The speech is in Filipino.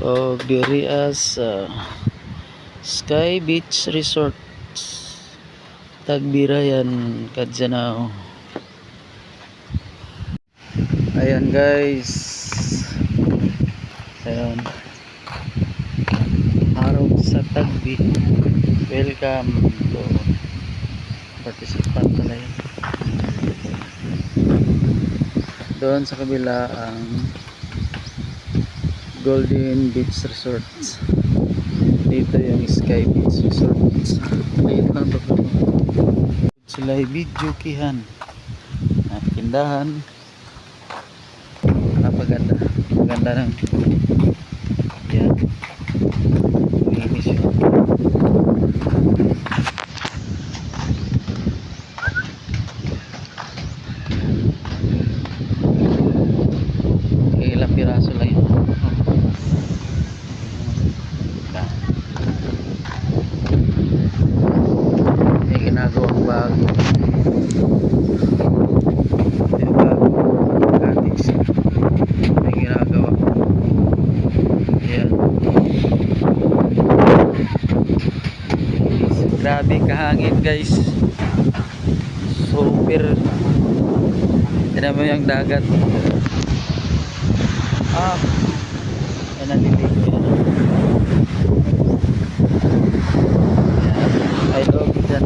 o diri sa Sky Beach Resort Tagbirayan, Kadjanao. Ayan guys, ayan, araw sa Tagbi. Welcome to participant na yun. Doon sa kabila ang Golden Beach Resort, dito yung Sky Beach Resort. Maliit lang ito, sila ay video kihan tindahan. Napaganda, maganda ng yan, linis yun. Ilang piraso lang yun. May ginagawang bago, yung bago atis may ginagawa. Ayan, grabe kahangin guys, super. Tignan mo yung dagat. Yan ang niligo yan. Ay, loob dyan.